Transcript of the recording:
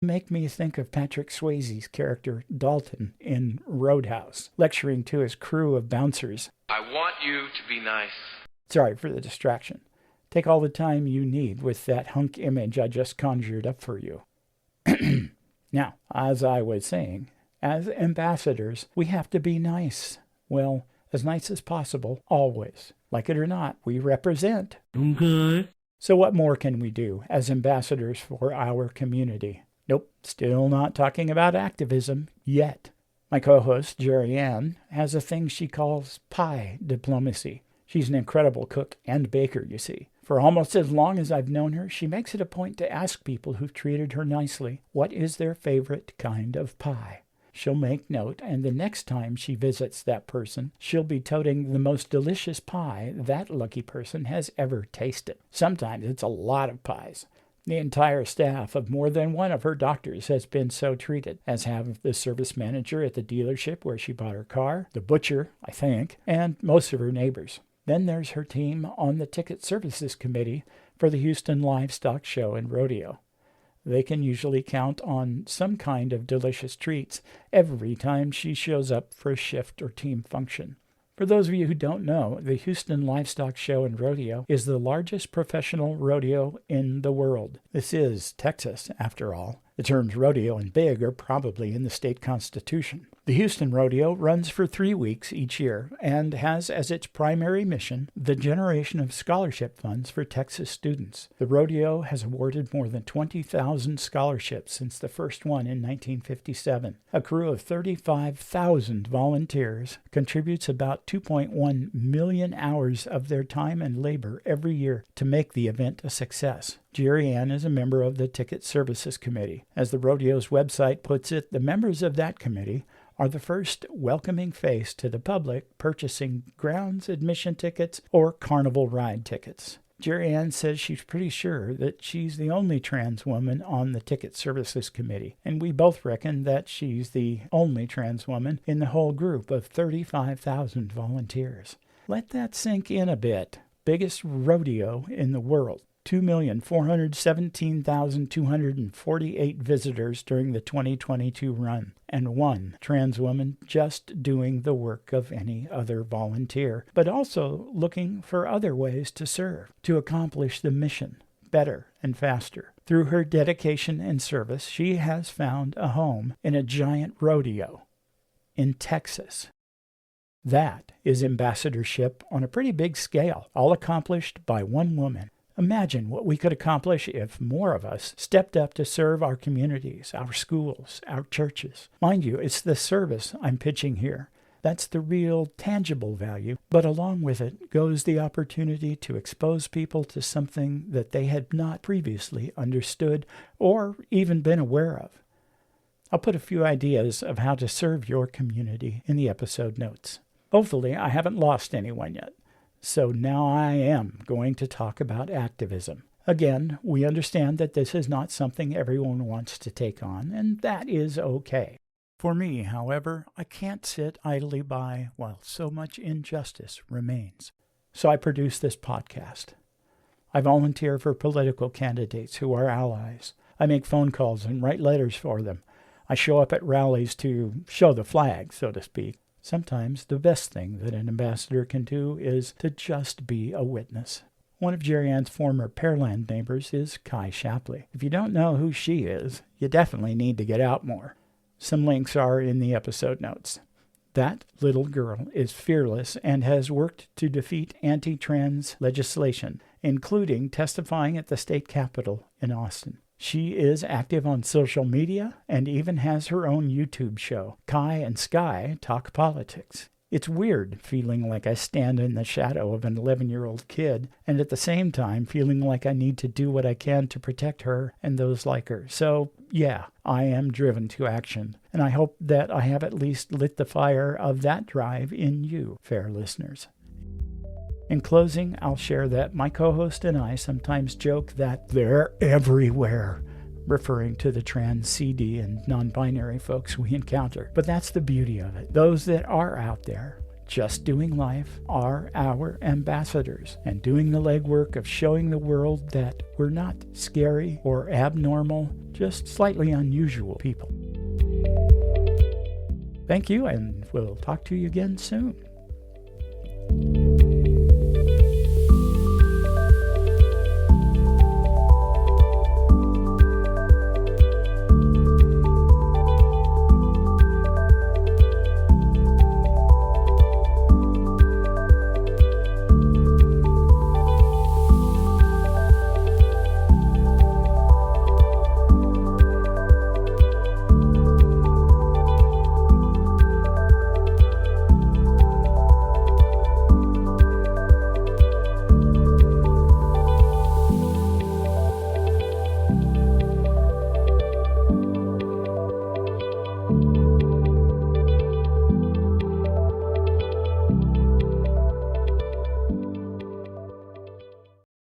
make me think of Patrick Swayze's character Dalton in Roadhouse, lecturing to his crew of bouncers. I want you to be nice. Sorry for the distraction. Take all the time you need with that hunk image I just conjured up for you. Now, as I was saying, as ambassadors, we have to be nice. Well, as nice as possible, always. Like it or not, we represent. Okay. So what more can we do as ambassadors for our community? Nope, still not talking about activism yet. My co-host, Jerry Ann, has a thing she calls pie diplomacy. She's an incredible cook and baker, you see. For almost as long as I've known her, she makes it a point to ask people who've treated her nicely what is their favorite kind of pie. She'll make note, and the next time she visits that person, she'll be toting the most delicious pie that lucky person has ever tasted. Sometimes it's a lot of pies. The entire staff of more than one of her doctors has been so treated, as have the service manager at the dealership where she bought her car, the butcher, I think, and most of her neighbors. Then there's her team on the Ticket Services Committee for the Houston Livestock Show and Rodeo. They can usually count on some kind of delicious treats every time she shows up for a shift or team function. For those of you who don't know, the Houston Livestock Show and Rodeo is the largest professional rodeo in the world. This is Texas, after all. The terms rodeo and big are probably in the state constitution. The Houston Rodeo runs for 3 weeks each year and has as its primary mission the generation of scholarship funds for Texas students. The rodeo has awarded more than 20,000 scholarships since the first one in 1957. A crew of 35,000 volunteers contributes about 2.1 million hours of their time and labor every year to make the event a success. Jerry Ann is a member of the Ticket Services Committee. As the rodeo's website puts it, the members of that committee are the first welcoming face to the public purchasing grounds admission tickets or carnival ride tickets. Jerry Ann says she's pretty sure that she's the only trans woman on the Ticket Services Committee, and we both reckon that she's the only trans woman in the whole group of 35,000 volunteers. Let that sink in a bit. Biggest rodeo in the world. 2,417,248 visitors during the 2022 run, and one trans woman just doing the work of any other volunteer, but also looking for other ways to serve, to accomplish the mission better and faster. Through her dedication and service, she has found a home in a giant rodeo in Texas. That is ambassadorship on a pretty big scale, all accomplished by one woman. Imagine what we could accomplish if more of us stepped up to serve our communities, our schools, our churches. Mind you, it's the service I'm pitching here. That's the real tangible value, but along with it goes the opportunity to expose people to something that they had not previously understood or even been aware of. I'll put a few ideas of how to serve your community in the episode notes. Hopefully, I haven't lost anyone yet. So now I am going to talk about activism. Again, we understand that this is not something everyone wants to take on, and that is okay. For me, however, I can't sit idly by while so much injustice remains. So I produce this podcast. I volunteer for political candidates who are allies. I make phone calls and write letters for them. I show up at rallies to show the flag, so to speak. Sometimes the best thing that an ambassador can do is to just be a witness. One of Jerry Ann's former Pearland neighbors is Kai Shapley. If you don't know who she is, you definitely need to get out more. Some links are in the episode notes. That little girl is fearless and has worked to defeat anti-trans legislation, including testifying at the state capitol in Austin. She is active on social media and even has her own YouTube show, Kai and Sky Talk Politics. It's weird feeling like I stand in the shadow of an 11-year-old kid and at the same time feeling like I need to do what I can to protect her and those like her. So, yeah, I am driven to action, and I hope that I have at least lit the fire of that drive in you, fair listeners. In closing, I'll share that my co-host and I sometimes joke that they're everywhere, referring to the trans, CD, and non-binary folks we encounter. But that's the beauty of it. Those that are out there just doing life are our ambassadors and doing the legwork of showing the world that we're not scary or abnormal, just slightly unusual people. Thank you, and we'll talk to you again soon.